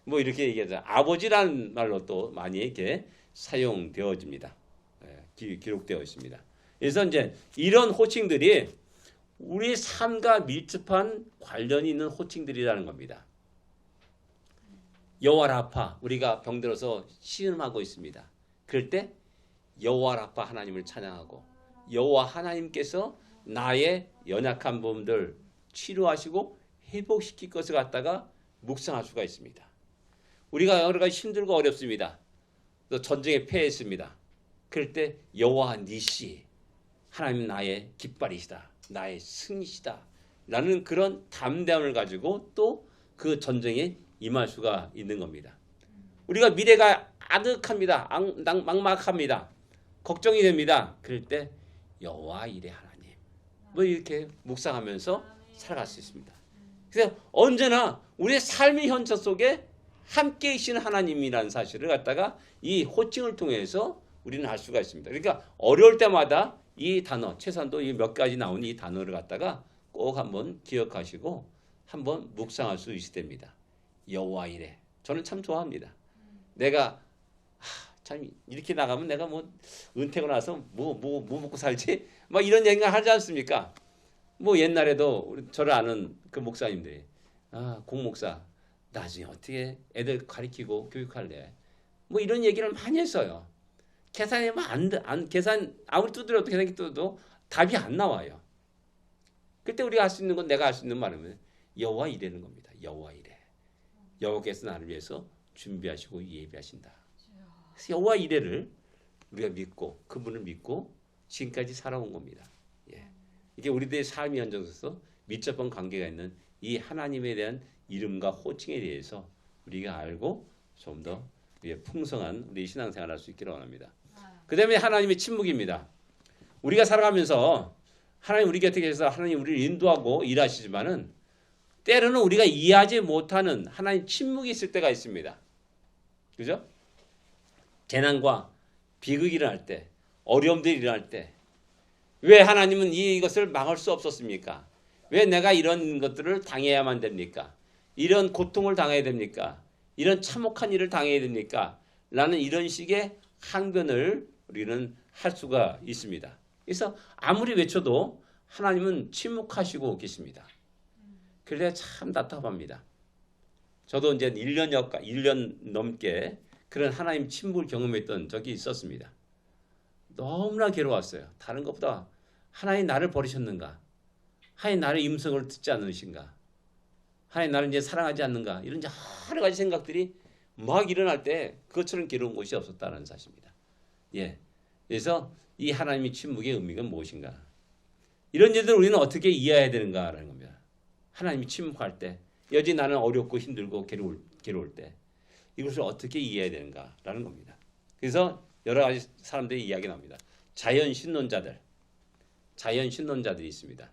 뭐 이렇게 얘기하자. 아버지라는 말로 또 많이 이렇게 사용되어집니다. 기록되어 있습니다. 그래서 이제 이런 호칭들이 우리 삶과 밀접한 관련이 있는 호칭들이라는 겁니다. 여호와 라파 우리가 병들어서 시음하고 있습니다. 그럴 때 여호와 라파 하나님을 찬양하고 여호와 하나님께서 나의 연약한 몸들 치료하시고 회복시킬 것을 갖다가 묵상할 수가 있습니다. 우리가 여러 가지 힘들고 어렵습니다. 또 전쟁에 패했습니다. 그럴 때 여호와 니시 하나님 나의 깃발이시다. 나의 승리시다. 라는 그런 담대함을 가지고 또 그 전쟁에 임할 수가 있는 겁니다. 우리가 미래가 아득합니다. 막막합니다. 걱정이 됩니다. 그럴 때 여호와 이레 하나님 뭐 이렇게 묵상하면서 살아갈 수 있습니다. 그래서 언제나 우리의 삶의 현실 속에 함께 계시는 하나님이라는 사실을 갖다가 이 호칭을 통해서 우리는 알 수가 있습니다. 그러니까 어려울 때마다 이 단어 최소한도 이 몇 가지 나온 이 단어를 갖다가 꼭 한번 기억하시고 한번 묵상할 수 있을 때입니다. 여호와 이레 저는 참 좋아합니다. 내가 참 이렇게 나가면 내가 뭐 은퇴하고 나서 뭐 먹고 살지? 막 이런 얘기가 하지 않습니까? 뭐 옛날에도 저를 아는 그 목사님들이 공 목사 나중에 어떻게 애들 가르치고 교육할래? 뭐 이런 얘기를 많이 했어요. 계산하면 계산 아무리 두드려도 계산기 두드려도 답이 안 나와요. 그때 우리가 할 수 있는 건 내가 할 수 있는 말은 여호와 이레는 겁니다. 여호와 이레. 여호와께서 나를 위해서 준비하시고 예비하신다. 그래서 여호와 이레를 우리가 믿고 그분을 믿고 지금까지 살아온 겁니다. 이게 우리들의 삶의 현장에서 밀접한 관계가 있는 이 하나님에 대한 이름과 호칭에 대해서 우리가 알고 좀 더 풍성한 우리 신앙생활을 할 수 있기를 원합니다. 그 다음에 하나님의 침묵입니다. 우리가 살아가면서 하나님 우리 곁에 계셔서 하나님 우리를 인도하고 일하시지만은 때로는 우리가 이해하지 못하는 하나님 침묵이 있을 때가 있습니다. 그죠? 재난과 비극이 일어날 때, 어려움들이 일어날 때, 왜 하나님은 이것을 막을 수 없었습니까? 왜 내가 이런 것들을 당해야만 됩니까? 이런 고통을 당해야 됩니까? 이런 참혹한 일을 당해야 됩니까? 라는 이런 식의 항변을 우리는 할 수가 있습니다. 그래서 아무리 외쳐도 하나님은 침묵하시고 계십니다. 그래야 참 답답합니다. 저도 이제 1년 넘게 그런 하나님 침묵을 경험했던 적이 있었습니다. 너무나 괴로웠어요. 다른 것보다 하나님 나를 버리셨는가? 하나님 나의 음성을 듣지 않으신가? 하나님 나를 이제 사랑하지 않는가? 이런 여러 가지 생각들이 막 일어날 때 그것처럼 괴로운 곳이 없었다는 사실입니다. 그래서 이 하나님의 침묵의 의미가 무엇인가? 이런 일들을 우리는 어떻게 이해해야 되는가라는 겁니다. 하나님이 침묵할 때 여전히 나는 어렵고 힘들고 괴로울 때 이것을 어떻게 이해해야 되는가라는 겁니다. 그래서 여러 가지 사람들이 이야기 나옵니다. 자연 신론자들이 있습니다.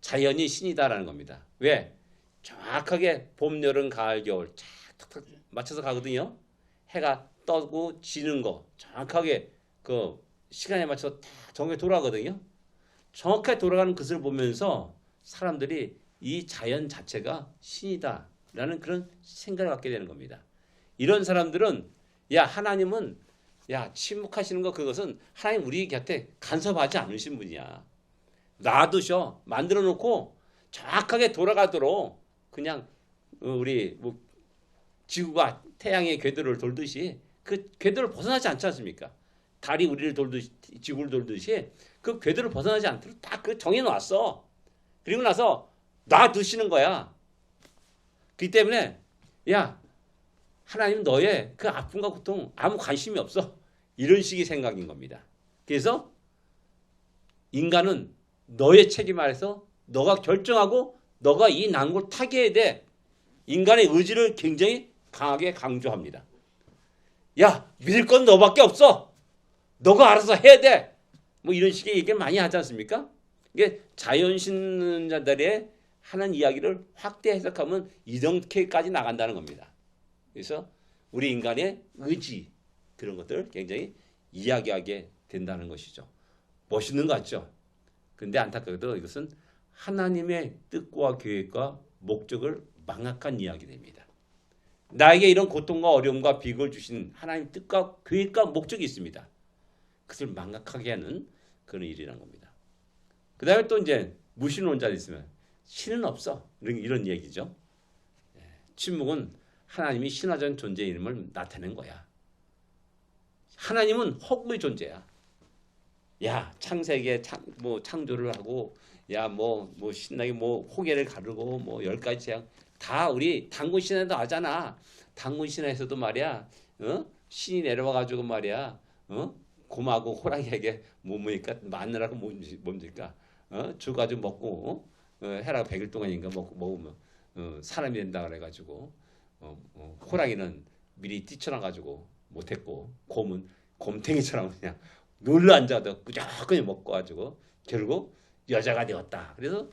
자연이 신이다라는 겁니다. 왜? 정확하게 봄, 여름, 가을, 겨울 탁탁 맞춰서 가거든요. 해가 떠고 지는 거 정확하게 그 시간에 맞춰서 다 정확하게 돌아가거든요. 정확하게 돌아가는 것을 보면서 사람들이 이 자연 자체가 신이다라는 그런 생각을 갖게 되는 겁니다. 이런 사람들은 야 하나님은 야 침묵하시는 거 그것은 하나님 우리 곁에 간섭하지 않으신 분이야. 놔두셔 만들어 놓고 정확하게 돌아가도록 그냥 우리 뭐 지구가 태양의 궤도를 돌듯이 그 궤도를 벗어나지 않지 않습니까? 달이 우리를 돌듯이 지구를 돌듯이 그 궤도를 벗어나지 않도록 딱 그 정해놨어. 그리고 나서 놔두시는 거야. 그렇기 때문에 야 하나님 너의 그 아픔과 고통 아무 관심이 없어. 이런 식의 생각인 겁니다. 그래서 인간은 너의 책임 아래서 너가 결정하고 너가 이 난국을 타개해야 돼. 인간의 의지를 굉장히 강하게 강조합니다. 야 믿을 건 너밖에 없어. 너가 알아서 해야 돼. 뭐 이런 식의 얘기를 많이 하지 않습니까? 이게 자연신자들의 하는 이야기를 확대 해석하면 이렇게까지 나간다는 겁니다. 그래서 우리 인간의 의지 그런 것들을 굉장히 이야기하게 된다는 것이죠. 멋있는 것 같죠? 근데 안타깝게도 이것은 하나님의 뜻과 계획과 목적을 망각한 이야기입니다. 나에게 이런 고통과 어려움과 비극을 주신 하나님 뜻과 계획과 목적이 있습니다. 그것을 망각하게 하는 그런 일이란 겁니다. 그 다음에 또 이제 무신론자들이 있으면 신은 없어. 이런 얘기죠. 침묵은 하나님이 신화적인 존재의 이름을 나타낸 거야. 하나님은 허구의 존재야. 야 창세기에 창조를 하고 야 뭐 신나게 뭐 호계를 가르고 뭐 10가지 재앙 다 우리 당군 신화에도 하잖아. 당군 신화에서도 말이야. 신이 내려와 가지고 말이야. 곰하고 호랑이에게 뭐니까 마누라고 뭡니까? 줘 가지고 먹고 해라 100일 동안인가 먹으면 사람이 된다 그래 가지고 호랑이는 미리 뛰쳐나 가지고 못했고 곰은 곰탱이처럼 그냥 놀러 앉아도 꾸적꾸니 먹고 가지고 결국 여자가 되었다. 그래서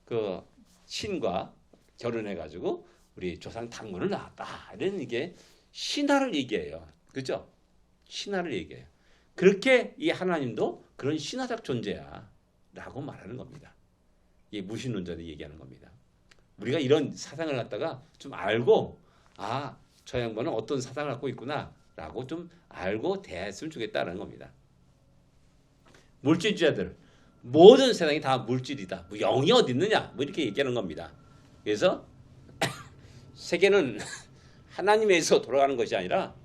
그 신과 결혼해 가지고 우리 조상 당군을 낳았다. 이런 이게 신화를 얘기해요. 그죠? 신화를 얘기해요. 그렇게 이 하나님도 그런 신화적 존재야라고 말하는 겁니다. 이 무신론자들이 얘기하는 겁니다. 우리가 이런 사상을 갖다가 좀 알고 저 양반은 어떤 사상을 갖고 있구나라고 좀 알고 대했으면 좋겠다는 겁니다. 물질주의자들 모든 세상이 다 물질이다. 뭐 영이 어디 있느냐? 뭐 이렇게 얘기하는 겁니다. 그래서 세계는 하나님에서 돌아가는 것이 아니라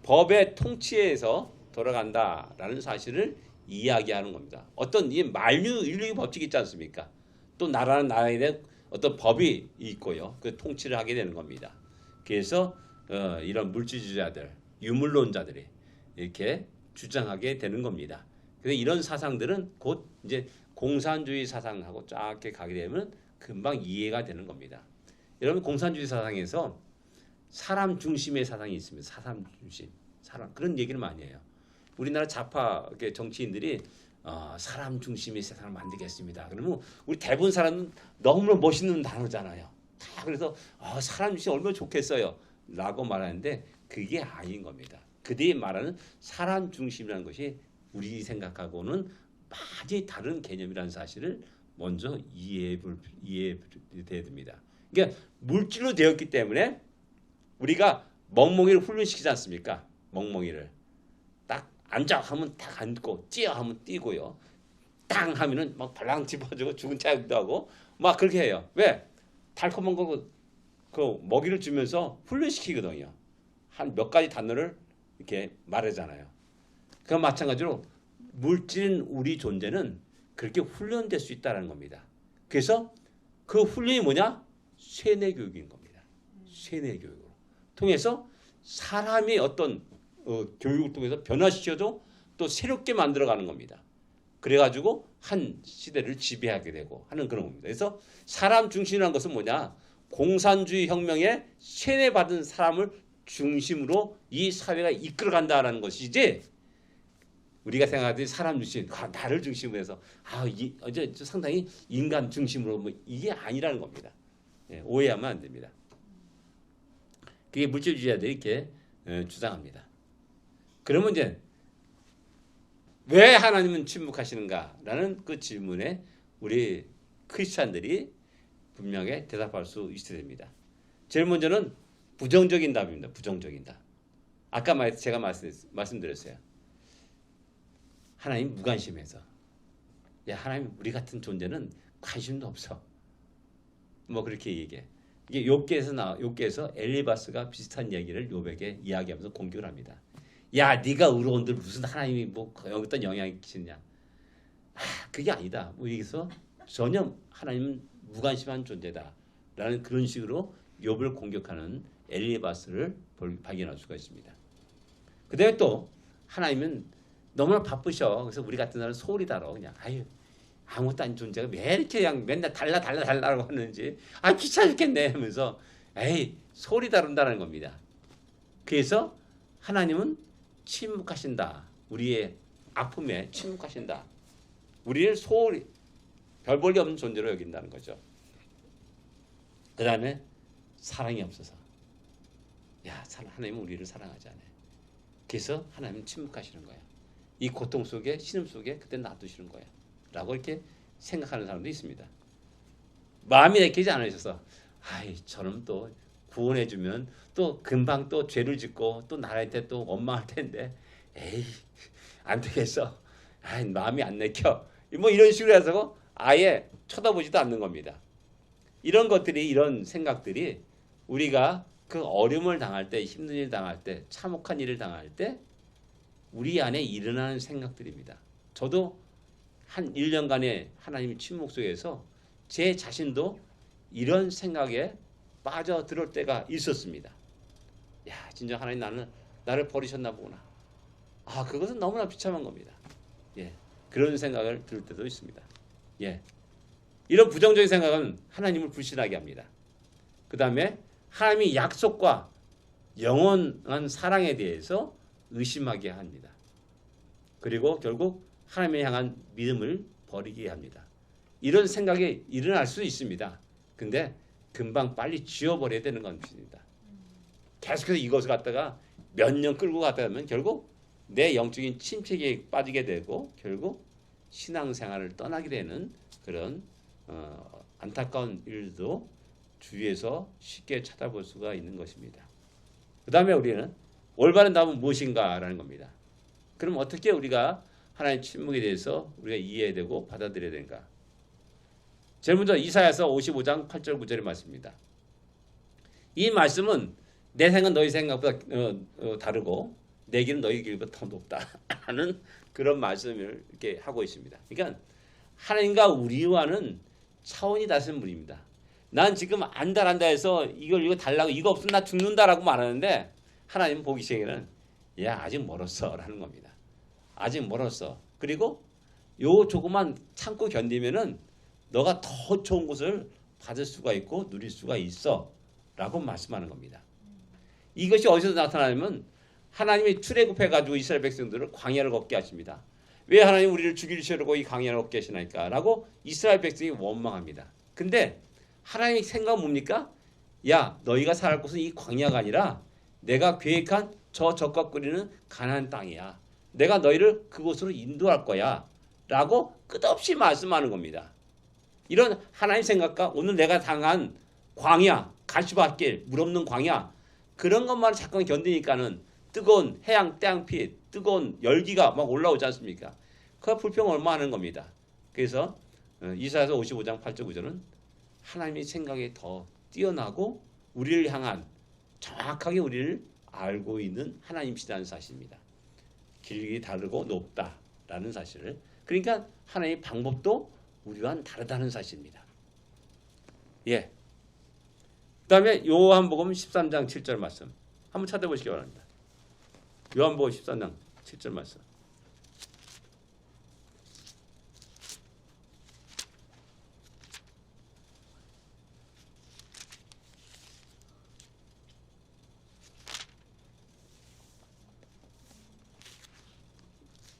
법의 통치에서 돌아간다라는 사실을 이야기하는 겁니다. 어떤 이 만유 인류의 법칙이 있지 않습니까? 또 나라는 나라에 대한 어떤 법이 있고요. 그 통치를 하게 되는 겁니다. 그래서 이런 물질주의자들, 유물론자들이 이렇게 주장하게 되는 겁니다. 그래서 이런 사상들은 곧 이제 공산주의 사상하고 쫙 가게 되면 금방 이해가 되는 겁니다. 여러분 공산주의 사상에서 사람 중심의 사상이 있습니다. 사람 중심, 그런 얘기를 많이 해요. 우리나라 좌파 정치인들이 사람 중심의 세상을 만들겠습니다. 그러면 우리 대부분 사람은 너무나 멋있는 단어잖아요. 다 그래서 사람 중심 얼마나 좋겠어요. 라고 말하는데 그게 아닌 겁니다. 그들이 말하는 사람 중심이라는 것이 우리 생각하고는 많이 다른 개념이라는 사실을 먼저 이해해야 됩니다. 그러니까 물질로 되었기 때문에 우리가 멍멍이를 훈련시키지 않습니까? 멍멍이를 딱 앉아 하면 딱 앉고 뛰어 하면 뛰고요. 땅 하면은 막 발랑 짚어주고 죽은 척도 하고 막 그렇게 해요. 왜? 달콤한 거 그 먹이를 주면서 훈련시키거든요. 한 몇 가지 단어를 이렇게 말하잖아요. 그와 마찬가지로 물질인 우리 존재는 그렇게 훈련될 수 있다는 겁니다. 그래서 그 훈련이 뭐냐? 세뇌 교육인 겁니다. 세뇌 교육으로 통해서 사람이 어떤 교육을 통해서 변화시켜줘 또 새롭게 만들어가는 겁니다. 그래가지고 한 시대를 지배하게 되고 하는 그런 겁니다. 그래서 사람 중심이라는 것은 뭐냐? 공산주의 혁명에 세뇌받은 사람을 중심으로 이 사회가 이끌어간다라는 것이지 우리가 생각하듯이 사람 중심, 나를 중심으로 해서 이제 상당히 인간 중심으로 뭐 이게 아니라는 겁니다. 예, 오해하면 안 됩니다. 그게 물질주의자들이 이렇게 주장합니다. 그러면 이제 왜 하나님은 침묵하시는가라는 그 질문에 우리 크리스찬들이 분명히 대답할 수 있어야 됩니다. 제일 먼저는 부정적인 답입니다. 부정적인 답. 아까 제가 말씀드렸어요. 하나님 무관심해서. 야, 하나님 우리 같은 존재는 관심도 없어. 뭐 그렇게 얘기해. 이게 욥기에서 엘리바스가 비슷한 얘기를 욥에게 이야기하면서 공격을 합니다. 야, 네가 의로운들 무슨 하나님이 뭐 어떤 영향이 끼치느냐. 그게 아니다. 뭐 여기서 전혀 하나님은 무관심한 존재다라는 그런 식으로 욥을 공격하는 엘리바스를 발견할 수가 있습니다. 그다음에 또 하나님은 너무나 바쁘셔. 그래서 우리 같은 사람은 소홀히 다뤄. 그냥 아무것도 아닌 존재가 왜 이렇게 그냥 맨날 달라고 하는지 귀찮아 죽겠네 하면서 소홀히 다룬다는 겁니다. 그래서 하나님은 침묵하신다. 우리의 아픔에 침묵하신다. 우리를 소홀히 별 볼 일 없는 존재로 여긴다는 거죠. 그 다음에 사랑이 없어서 하나님은 우리를 사랑하지 않아요. 그래서 하나님은 침묵하시는 거예요. 이 고통 속에 신음 속에 그때 놔두시는 거예요. 라고 이렇게 생각하는 사람도 있습니다. 마음이 내키지 않으셔서 저놈 또 구원해주면 또 금방 또 죄를 짓고 또 나한테 또 원망할 텐데 안 되겠어. 마음이 안 내켜. 뭐 이런 식으로 해서 아예 쳐다보지도 않는 겁니다. 이런 생각들이 우리가 그 어려움을 당할 때, 힘든 일 당할 때, 참혹한 일을 당할 때 우리 안에 일어나는 생각들입니다. 저도 한 1년간의 하나님의 침묵 속에서 제 자신도 이런 생각에 빠져들 때가 있었습니다. 진짜 하나님 나를 버리셨나 보구나. 그것은 너무나 비참한 겁니다. 그런 생각을 들 때도 있습니다. 이런 부정적인 생각은 하나님을 불신하게 합니다. 그 다음에 하나님의 약속과 영원한 사랑에 대해서 의심하게 합니다. 그리고 결국 하나님을 향한 믿음을 버리게 합니다. 이런 생각이 일어날 수 있습니다. 근데 금방 빨리 지워버려야 되는 것입니다. 계속해서 이것을 갖다가 몇 년 끌고 갔다 하면 결국 내 영적인 침체기에 빠지게 되고 결국 신앙생활을 떠나게 되는 그런 안타까운 일도 주위에서 쉽게 찾아볼 수가 있는 것입니다. 그 다음에 우리는 올바른 답은 무엇인가라는 겁니다. 그럼 어떻게 우리가 하나님의 침묵에 대해서 우리가 이해해야 되고 받아들여야 되는가? 제일 먼저 이사야서 55장 8절 9절의 말씀입니다. 이 말씀은 내 생각은 너희 생각보다 다르고 내 길은 너희 길보다 더 높다 하는 그런 말씀을 이렇게 하고 있습니다. 그러니까 하나님과 우리와는 차원이 다른 분입니다. 난 지금 안다 해서 이거 달라고 이거 없으면 나 죽는다라고 말하는데 하나님 보기시에는 아직 멀었어 라는 겁니다. 아직 멀었어. 그리고 요 조금만 참고 견디면은 너가 더 좋은 것을 받을 수가 있고 누릴 수가 있어 라고 말씀하는 겁니다. 이것이 어디서 나타나냐면 하나님이 출애굽해가지고 이스라엘 백성들을 광야를 걷게 하십니다. 왜 하나님 우리를 죽이시려고 이 광야를 걷게 하시나이까 라고 이스라엘 백성이 원망합니다. 근데 하나님의 생각은 뭡니까? 너희가 살 곳은 이 광야가 아니라 내가 계획한 저 적과 끓이는 가나안 땅이야. 내가 너희를 그곳으로 인도할 거야 라고 끝없이 말씀하는 겁니다. 이런 하나님의 생각과 오늘 내가 당한 광야, 가시밭길, 물 없는 광야 그런 것만 잠깐 견디니까는 뜨거운 해양 태양빛, 뜨거운 열기가 막 올라오지 않습니까? 그 불평을 얼마 하는 겁니다. 그래서 이사야서 55장 8절 9절은 하나님의 생각이 더 뛰어나고 우리를 향한 정확하게 우리를 알고 있는 하나님이시라는 사실입니다. 길이 다르고 높다라는 사실을. 그러니까 하나님의 방법도 우리와는 다르다는 사실입니다. 그 다음에 요한복음 13장 7절 말씀 한번 찾아보시기 바랍니다. 요한복음 13장 7절 말씀.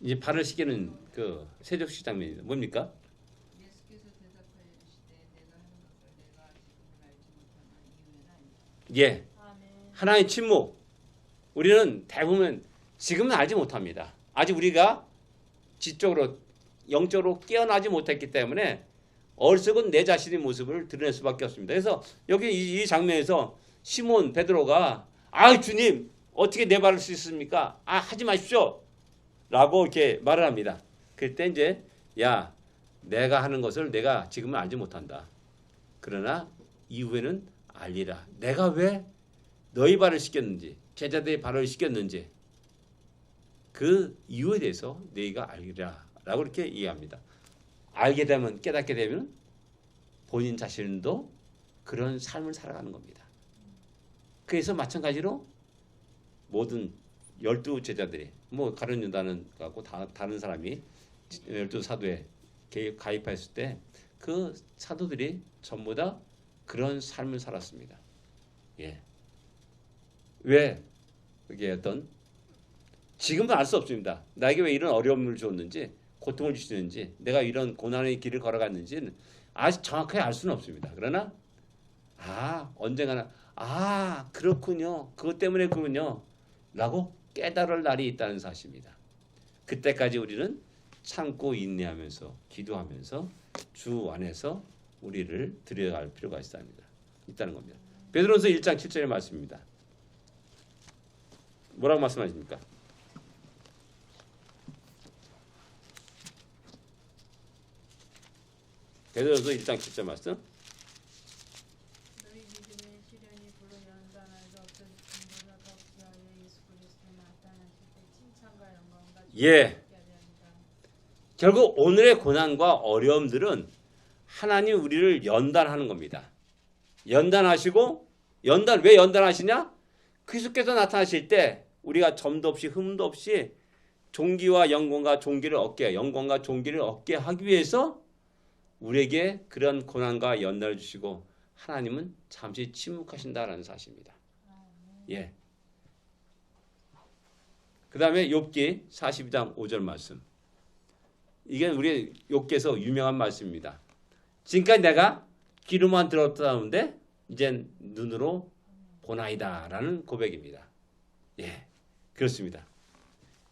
이제 발을 씻기는 그 세족식 장면입니다. 뭡니까? 예수께서 대답하여 이르시되 내가 하는 것을 내가 지금은 알지 못하나 이유는 예, 아멘. 하나의 침묵. 우리는 대부분 지금은 알지 못합니다. 아직 우리가 지적으로 영적으로 깨어나지 못했기 때문에 어리석은 내 자신의 모습을 드러낼 수밖에 없습니다. 그래서 여기 이 장면에서 시몬 베드로가 아 주님 어떻게 내 발을 씻습니까? 아 하지 마십시오. 라고 이렇게 말을 합니다. 그때 이제 야 내가 하는 것을 내가 지금은 알지 못한다. 그러나 이후에는 알리라. 내가 왜 너희 발을 씻겼는지 제자들의 발을 씻겼는지 그 이유에 대해서 너희가 알리라. 라고 이렇게 이해합니다. 알게 되면 깨닫게 되면 본인 자신도 그런 삶을 살아가는 겁니다. 그래서 마찬가지로 모든 12제자들이 뭐 가룟 유다는 갖고 다른 사람이 12사도에 가입했을 때 그 사도들이 전부 다 그런 삶을 살았습니다. 예. 왜 그게 어떤 지금은 알 수 없습니다. 나에게 왜 이런 어려움을 주었는지 고통을 주시는지 내가 이런 고난의 길을 걸어갔는지는 아직 정확하게 알 수는 없습니다. 그러나 언젠가는 그렇군요. 그것 때문에 그군요. 라고 깨달을 날이 있다는 사실입니다. 그때까지 우리는 참고 인내하면서 기도하면서 주 안에서 우리를 들여갈 필요가 있다는 겁니다. 베드로전서 1장 7절의 말씀입니다. 뭐라고 말씀하십니까? 베드로전서 1장 7절 말씀. 너희 믿음의 시련이 불로 연단할 수 없을 뿐보다 덕지하여 예수 그리스도의 나타나실 때 칭찬과 영광과 예. 받게 하려 합니다. 결국 오늘의 고난과 어려움들은 하나님 우리를 연단하는 겁니다. 연단하시고 왜 연단하시냐? 그리스도께서 나타나실 때 우리가 점도 없이 흠도 없이 존귀와 영광과 존귀를 얻게 하기 위해서 우리에게 그런 고난과 연단을 주시고 하나님은 잠시 침묵하신다라는 사실입니다. 예. 그 다음에 욥기 42장 5절 말씀. 이게 우리 욥기에서 유명한 말씀입니다. 지금까지 내가 귀로만 들었다는데 이젠 눈으로 보나이다라는 고백입니다. 예, 그렇습니다.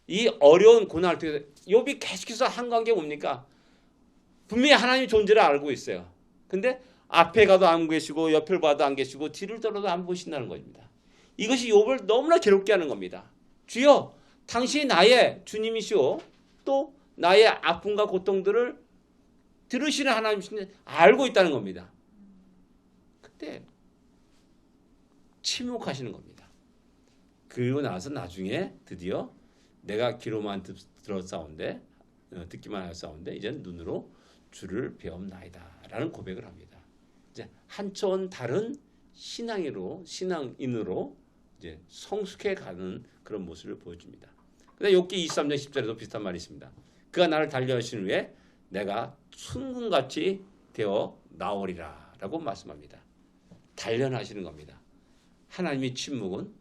이 어려운 고난을 통해서 욥이 계속해서 한 관계가 뭡니까? 분명히 하나님의 존재를 알고 있어요. 근데 앞에 가도 안 계시고 옆을 봐도 안 계시고 뒤를 돌아도 안 보신다는 겁니다. 이것이 욥을 너무나 괴롭게 하는 겁니다. 주여, 당신이 나의 주님이시오. 또 나의 아픔과 고통들을 들으시는 하나님이신지 알고 있다는 겁니다. 근데 침묵하시는 겁니다. 그리고 나서 나중에 드디어 내가 귀로만 듣기만 하였사온데 이제는 눈으로 주를 배움나이다 라는 고백을 합니다. 이제 한촌 다른 신앙인으로 이제 성숙해 가는 그런 모습을 보여줍니다. 근데 욥기 23장 10절에도 비슷한 말이 있습니다. 그가 나를 달려하신 후에 내가 순금같이 되어 나오리라 라고 말씀합니다. 단련하시는 겁니다. 하나님의 침묵은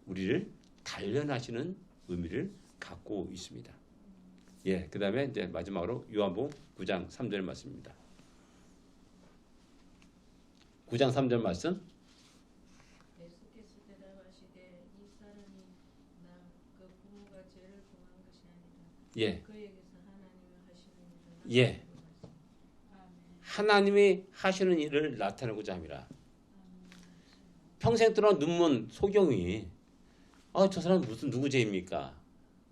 우리를 단련하시는 의미를 갖고 있습니다. 예, 그 다음에 이제 마지막으로 요한복음 9장 3절 말씀입니다. 9장 3절 말씀. 예수께서 대답하시되 이 사람이 그 부모가 죄를 범한 것이 아니다. 예, 그에게서 하나님이 하시는 일은 예. 하나님이 하시는 일을 나타내고자 함이라. 평생 동안 눈먼 소경이 저 사람 무슨 누구 죄입니까?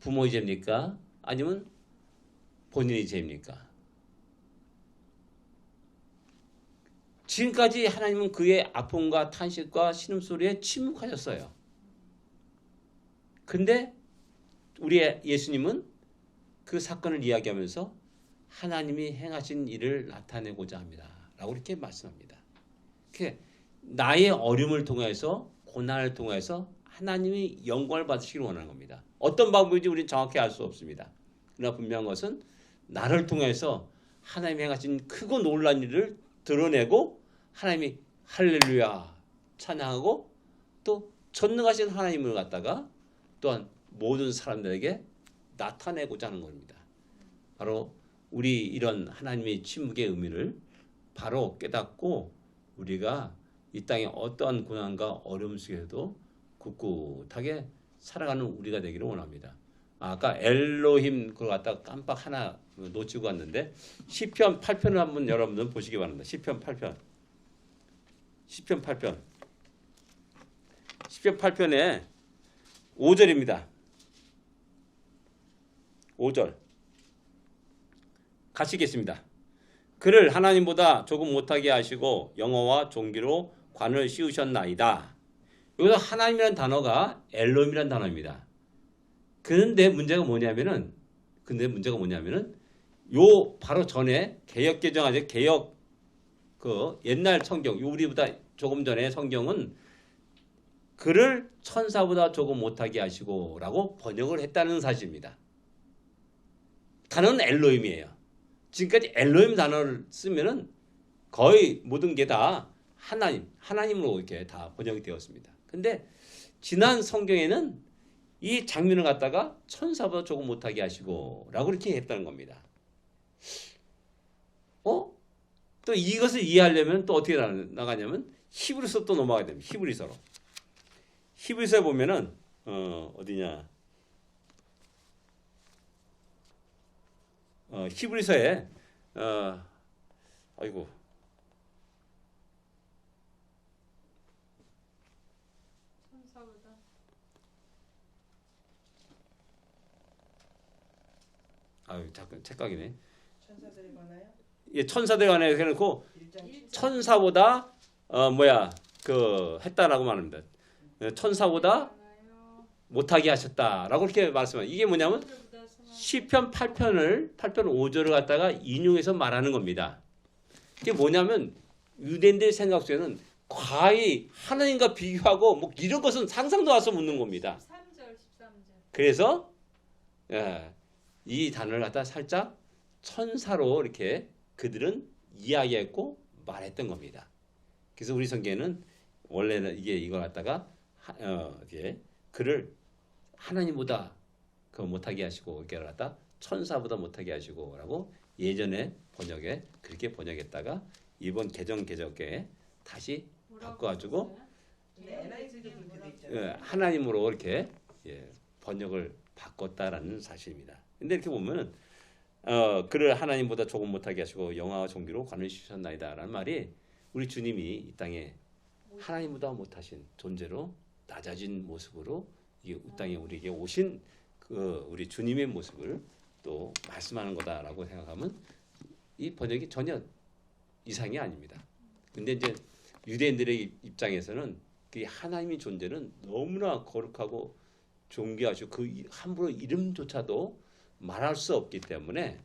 부모의 죄입니까? 아니면 본인의 죄입니까? 지금까지 하나님은 그의 아픔과 탄식과 신음소리에 침묵하셨어요. 근데 우리 예수님은 그 사건을 이야기하면서 하나님이 행하신 일을 나타내고자 합니다. 라고 이렇게 말씀합니다. 나의 어려움을 통해서 고난을 통해서 하나님이 영광을 받으시기를 원하는 겁니다. 어떤 방법인지 우리는 정확히 알 수 없습니다. 그러나 분명한 것은 나를 통해서 하나님이 행하신 크고 놀라운 일을 드러내고 하나님이 할렐루야 찬양하고 또 전능하신 하나님을 갖다가 또한 모든 사람들에게 나타내고자 하는 겁니다. 바로 우리 이런 하나님의 침묵의 의미를 바로 깨닫고 우리가 이 땅에 어떠한 고난과 어려움 속에서도 굳굳하게 살아가는 우리가 되기를 원합니다. 아까 엘로힘 그걸 갖다가 깜빡 하나 놓치고 왔는데 시편 8편을 한번 여러분들 보시기 바랍니다. 시편 8편. 시편 8편. 시편 8편에 5절입니다. 5절. 같이 읽겠습니다. 그를 하나님보다 조금 못하게 하시고 영어와 종기로 관을 씌우셨나이다. 여기서 하나님이라는 단어가 엘로힘이라는 단어입니다. 근데 문제가 뭐냐면은 요 바로 전에 개역 개정하죠. 개역 그 옛날 성경 우리보다 조금 전에 성경은 그를 천사보다 조금 못하게 하시고라고 번역을 했다는 사실입니다. 단어는 엘로힘이에요. 지금까지 엘로힘 단어를 쓰면은 거의 모든 게 다 하나님으로 이렇게 다 번역이 되었습니다. 근데 지난 성경에는 이 장면을 갖다가 천사보다 조금 못하게 하시고라고 이렇게 했다는 겁니다. 또 이것을 이해하려면 또 어떻게 나가냐면 히브리서 또 넘어가야 됩니다. 히브리서로. 히브리서에 보면은 어디냐? 히브리서에 아이고 천사보다 아유 잠깐 착각이네. 천사들이 많아요? 예, 천사들 간에 해놓고 1장 천사보다 그 했다라고 말합니다. 천사보다 많아요. 못하게 하셨다라고 이렇게 말씀해요. 이게 뭐냐면 천사보다 성한 시편 8편 5절을 갖다가 인용해서 말하는 겁니다. 이게 뭐냐면 유대인들 생각 속에는 과히 하나님과 비교하고 뭐 이런 것은 상상도 와서 묻는 겁니다. 13절 13절 그래서 이 단어를 갖다 살짝 천사로 이렇게 그들은 이야기했고 말했던 겁니다. 그래서 우리 성경에는 원래는 이걸 갖다가 이게 그를 하나님보다 그 못하게 하시고 이렇게 갖다 천사보다 못하게 하시고라고 예전에 번역에 그렇게 번역했다가 이번 개정에 다시 바꿔가지고 근데 NIV도 그렇게 돼 있잖아요. 하나님으로 이렇게 번역을 바꿨다라는 사실입니다. 근데 이렇게 보면은 그를 하나님보다 조금 못하게 하시고 영화와 종기로 관을 씌우셨나이다라는 말이 우리 주님이 이 땅에 하나님보다 못하신 존재로 낮아진 모습으로 이 땅에 우리에게 오신 그 우리 주님의 모습을 또 말씀하는 거다라고 생각하면 이 번역이 전혀 이상이 아닙니다. 근데 이제 유대인들의 입장에서는 그 하나님의 존재는 너무나 거룩하고 존귀하시고 그 함부로 이름조차도 말할 수 없기 때문에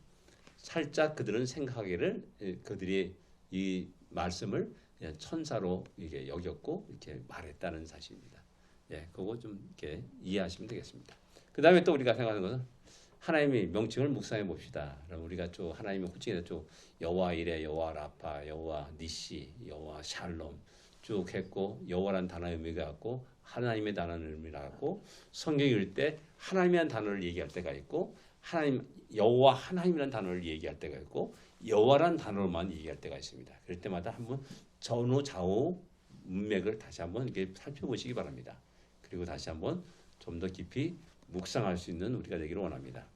살짝 그들은 생각하기를 그들이 이 말씀을 천사로 이게 여겼고 이렇게 말했다는 사실입니다. 그거 좀 이렇게 이해하시면 되겠습니다. 그 다음에 또 우리가 생각하는 것은 하나님의 명칭을 묵상해 봅시다. 그럼 우리가 좀 하나님의 호칭에서 좀 여호와 이레, 여호와 라파, 여호와 니시, 여호와 샬롬 쭉 했고 여호와라는 단어의 의미가 있고 하나님의 단어의 의미가 있고 성경 읽을 때 하나님이라는 단어를 얘기할 때가 있고 하나님 여호와 하나님이라는 단어를 얘기할 때가 있고 여호와라는 단어로만 얘기할 때가 있습니다. 그럴 때마다 한번 전후 좌우 문맥을 다시 한번 이렇게 살펴보시기 바랍니다. 그리고 다시 한번 좀 더 깊이 묵상할 수 있는 우리가 되기를 원합니다.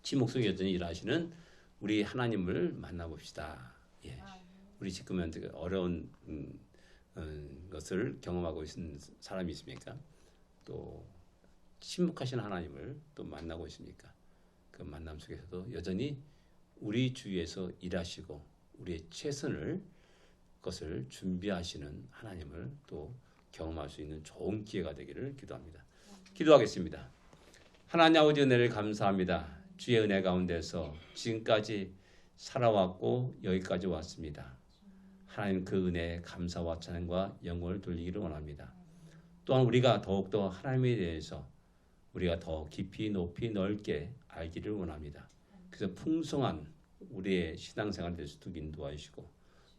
침묵 속에 여전히 일하시는 우리 하나님을 만나봅시다. 우리 지금 현재 어려운 것을 경험하고 있는 사람이 있습니까? 또 침묵하신 하나님을 또 만나고 있습니까? 그 만남 속에서도 여전히 우리 주위에서 일하시고 우리의 최선을 것을 준비하시는 하나님을 또 경험할 수 있는 좋은 기회가 되기를 기도합니다. 기도하겠습니다. 하나님 아버지 은혜를 감사합니다. 주의 은혜 가운데서 지금까지 살아왔고 여기까지 왔습니다. 하나님 그 은혜에 감사와 찬양과 영광을 돌리기를 원합니다. 또한 우리가 더욱더 하나님에 대해서 우리가 더 깊이 높이 넓게 알기를 원합니다. 그래서 풍성한 우리의 신앙생활 될 수 있도록 인도하시고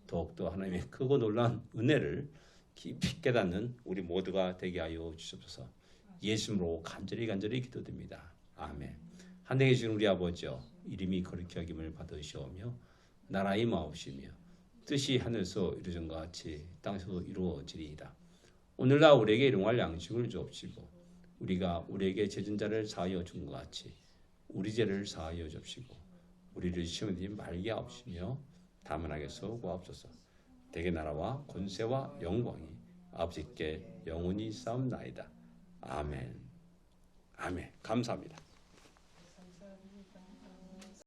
더욱더 하나님의 크고 놀라운 은혜를 깊이 깨닫는 우리 모두가 되게 하여 주시옵소서. 예수님으로 간절히 기도드립니다. 아멘. 하늘에 계신 우리 아버지여, 이름이 거룩히 여김을 받으시오며 나라의 마옵시며 뜻이 하늘에서 이루어진 것 같이 땅에서도 이루어지리이다. 오늘날 우리에게 일용할 양식을 주옵시고 우리가 우리에게 죄진 자를 사하여 준 것 같이 우리 죄를 사하여 주옵시고 우리를 시험에 들지 말게 하옵시며 다만 하게서 구하옵소서. 대개 나라와 권세와 영광이 아버지께 영원히 싸움나이다. 아멘. 아멘. 감사합니다.